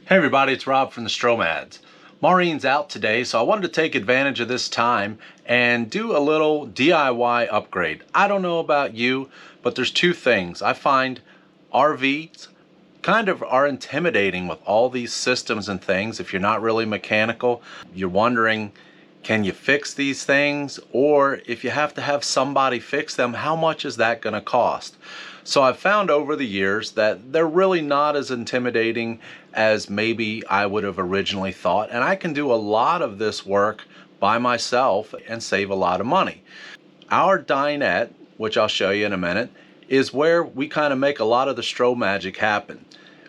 Hey everybody, it's Rob from the Stromads. Maureen's out today, so I wanted to take advantage of this time and do a little DIY upgrade. I don't know about you, but there's two things. I find RVs kind of are intimidating with all these systems and things. If you're not really mechanical, you're wondering, can you fix these things? Or if you have to have somebody fix them, how much is that going to cost? So I've found over the years that they're really not as intimidating as maybe I would have originally thought. And I can do a lot of this work by myself and save a lot of money. Our dinette, which I'll show you in a minute, is where we kind of make a lot of the strobe magic happen.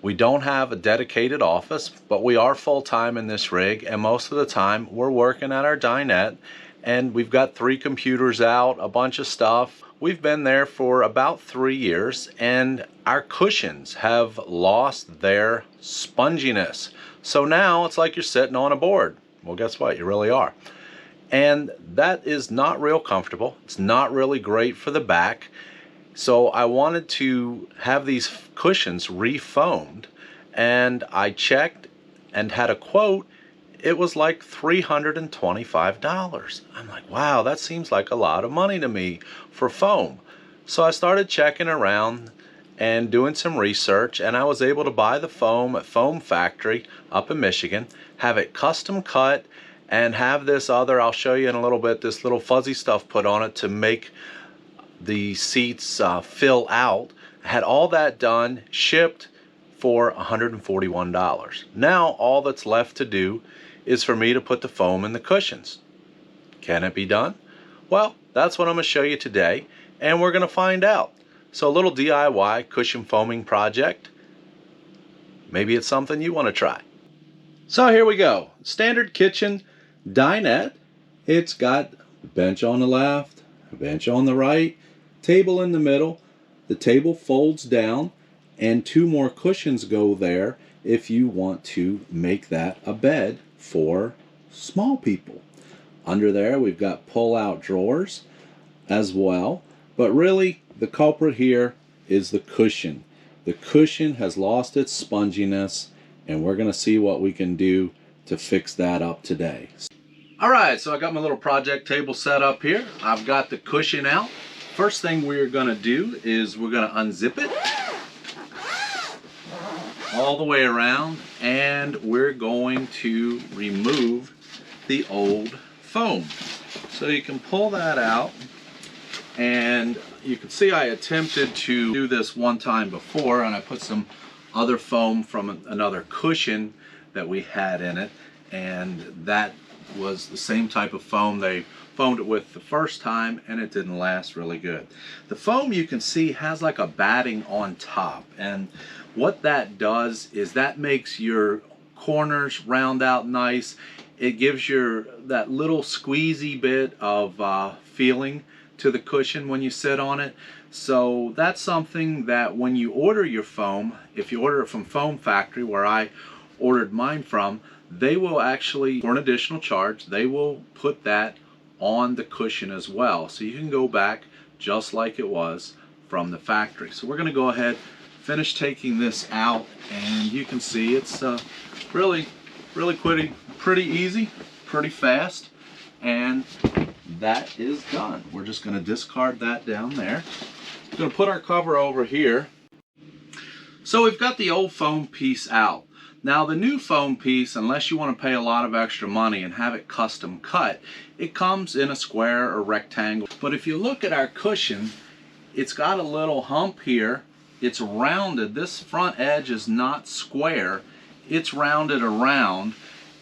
We don't have a dedicated office, but we are full-time in this rig, and most of the time we're working at our dinette, and we've got 3 computers out, a bunch of stuff. We've been there for about 3 years, and our cushions have lost their sponginess. So now it's like you're sitting on a board. Well, guess what? You really are. And that is not real comfortable. It's not really great for the back. So I wanted to have these cushions re-foamed, and I checked and had a quote. It was like $325. I'm like, wow, that seems like a lot of money to me for foam. So I started checking around and doing some research, and I was able to buy the foam at Foam Factory up in Michigan, have it custom cut, and have this other, I'll show you in a little bit, this little fuzzy stuff put on it to make the seats fill out. I had all that done, shipped for $141. Now all that's left to do is for me to put the foam in the cushions. Can it be done? Well, that's what I'm going to show you today, and we're going to find out. So a little DIY cushion foaming project. Maybe it's something you want to try. So here we go. Standard kitchen dinette. It's got a bench on the left, a bench on the right, table in the middle. The table folds down, and 2 more cushions go there if you want to make that a bed for small people. Under there we've got pull-out drawers as well, but really the culprit here is the cushion. The cushion has lost its sponginess, and we're going to see what we can do to fix that up today. Alright, so I got my little project table set up here. I've got the cushion out. First thing we're going to do is we're going to unzip it all the way around, and we're going to remove the old foam. So you can pull that out, and you can see I attempted to do this one time before, and I put some other foam from another cushion that we had in it, and that was the same type of foam they foamed it with the first time, and it didn't last really good. The foam, you can see, has like a batting on top, and what that does is that makes your corners round out nice. It gives that little squeezy bit of feeling to the cushion when you sit on it. So that's something that when you order your foam, if you order it from Foam Factory, where I ordered mine from, they will actually, for an additional charge, they will put that on the cushion as well. So you can go back just like it was from the factory. So we're going to go ahead, finish taking this out, and you can see it's really pretty easy, pretty fast, and that is done. We're just going to discard that down there. We're going to put our cover over here. So we've got the old foam piece out. Now the new foam piece, unless you want to pay a lot of extra money and have it custom cut, it comes in a square or rectangle. But if you look at our cushion, it's got a little hump here. It's rounded. This front edge is not square. It's rounded around,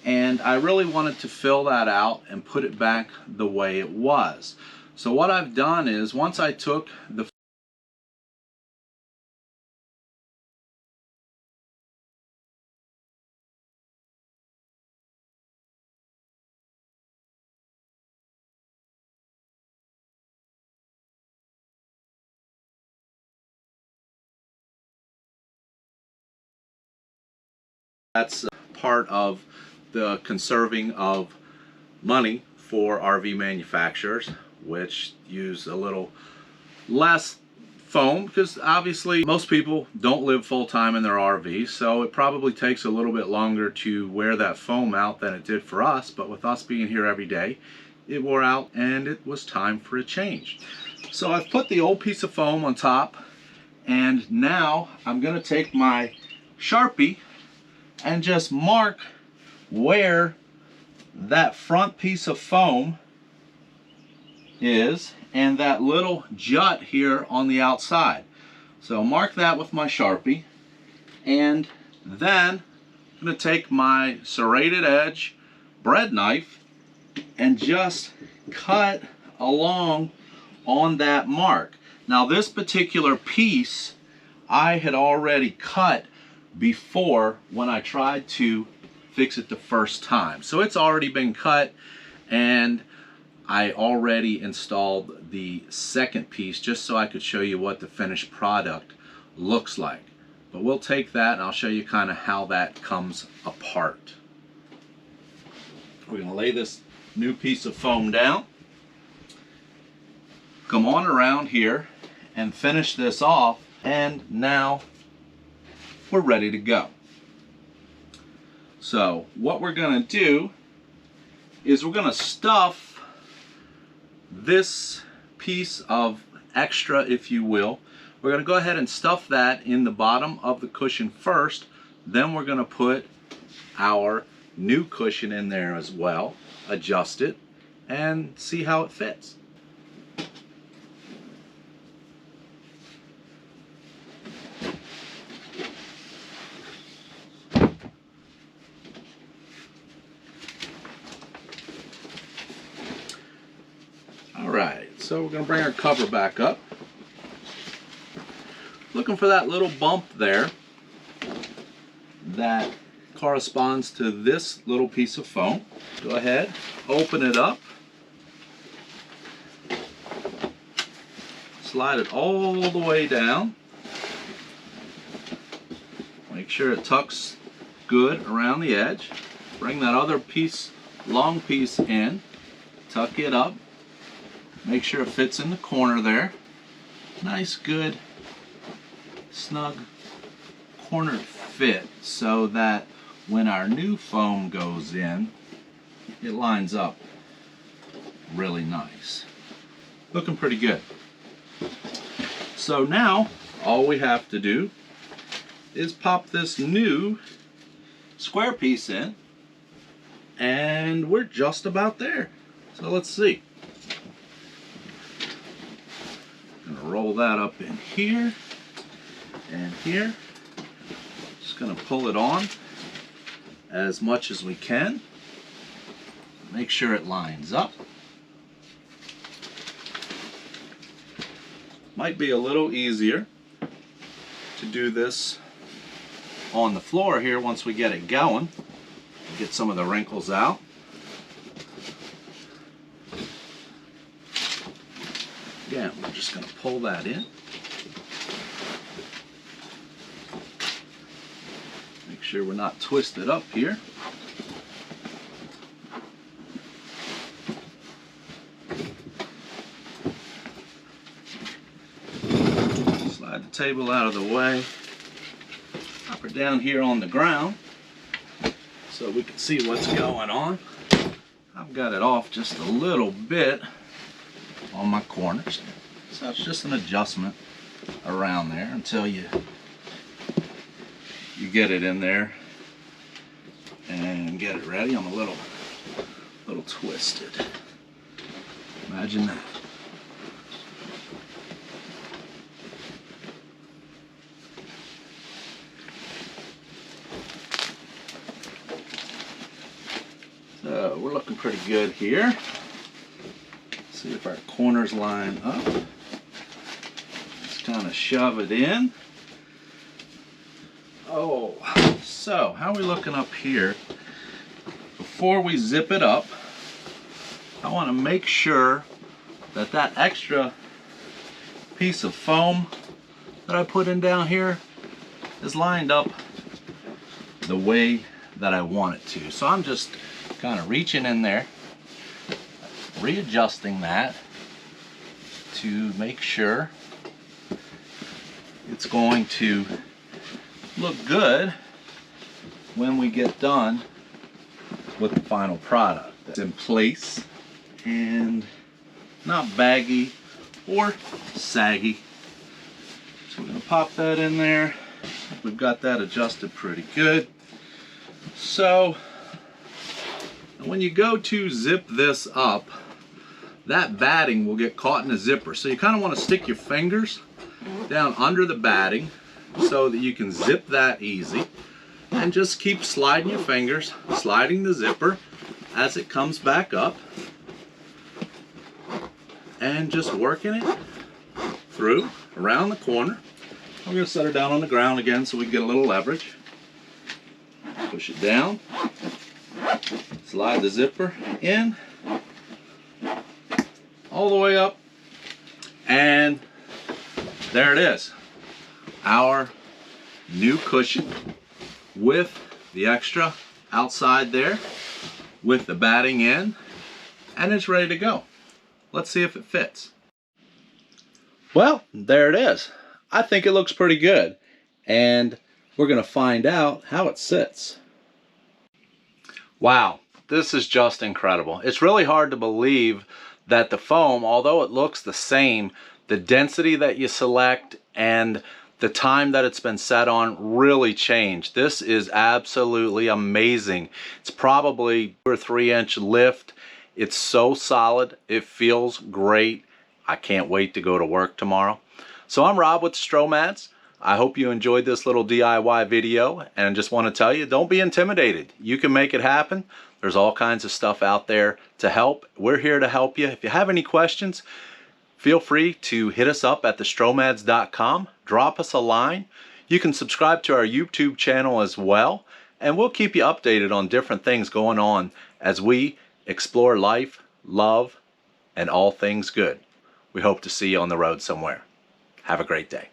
and I really wanted to fill that out and put it back the way it was. So what I've done is, once I took the that's part of the conserving of money for RV manufacturers, which use a little less foam, because obviously most people don't live full-time in their RV, so it probably takes a little bit longer to wear that foam out than it did for us. But with us being here every day, it wore out and it was time for a change. So I've put the old piece of foam on top, and now I'm going to take my Sharpie and just mark where that front piece of foam is and that little jut here on the outside. So mark that with my Sharpie, and then I'm going to take my serrated edge bread knife and just cut along on that mark. Now this particular piece I had already cut before when I tried to fix it the first time. So it's already been cut, and I already installed the second piece just so I could show you what the finished product looks like. But we'll take that and I'll show you kind of how that comes apart. We're going to lay this new piece of foam down, come on around here and finish this off, and now we're ready to go. So what we're going to do is we're going to stuff this piece of extra, if you will. We're going to go ahead and stuff that in the bottom of the cushion first, then we're going to put our new cushion in there as well, adjust it, and see how it fits. Alright, so we're going to bring our cover back up. Looking for that little bump there that corresponds to this little piece of foam. Go ahead, open it up, slide it all the way down, make sure it tucks good around the edge, bring that other piece, long piece in, tuck it up, make sure it fits in the corner there. Nice, good, snug cornered fit so that when our new foam goes in, it lines up really nice. Looking pretty good. So now all we have to do is pop this new square piece in, and we're just about there. So let's see. I'm gonna roll that up in here and here. Just gonna pull it on as much as we can. Make sure it lines up. Might be a little easier to do this on the floor here once we get it going. Get some of the wrinkles out. Again, we're just going to pull that in. Make sure we're not twisted up here. Slide the table out of the way. Drop her down here on the ground so we can see what's going on. I've got it off just a little bit on my corners, so it's just an adjustment around there until you get it in there and get it ready. I'm a little twisted. Imagine that. So we're looking pretty good here. See if our corners line up. Just kind of shove it in. Oh, so how are we looking up here? Before we zip it up, I want to make sure that that extra piece of foam that I put in down here is lined up the way that I want it to. So I'm just kind of reaching in there, readjusting that to make sure it's going to look good when we get done with the final product. It's in place and not baggy or saggy. So we're going to pop that in there. We've got that adjusted pretty good. So when you go to zip this up, that batting will get caught in the zipper. So you kind of want to stick your fingers down under the batting so that you can zip that easy. And just keep sliding your fingers, sliding the zipper as it comes back up. And just working it through, around the corner. I'm going to set her down on the ground again so we can get a little leverage. Push it down. Slide the zipper in. All the way up. And there it is. Our new cushion with the extra outside there, with the batting in, and it's ready to go. Let's see if it fits. Well, there it is. I think it looks pretty good, and we're going to find out how it sits. Wow, this is just incredible. It's really hard to believe that the foam, although it looks the same, the density that you select and the time that it's been set on really changed. This is absolutely amazing. It's probably 2 or 3 inch lift. It's so solid. It feels great. I can't wait to go to work tomorrow. So I'm Rob with Stromads. I hope you enjoyed this little DIY video, and I just want to tell you, don't be intimidated. You can make it happen. There's all kinds of stuff out there to help. We're here to help you. If you have any questions, feel free to hit us up at thestromads.com. Drop us a line. You can subscribe to our YouTube channel as well, and we'll keep you updated on different things going on as we explore life, love, and all things good. We hope to see you on the road somewhere. Have a great day.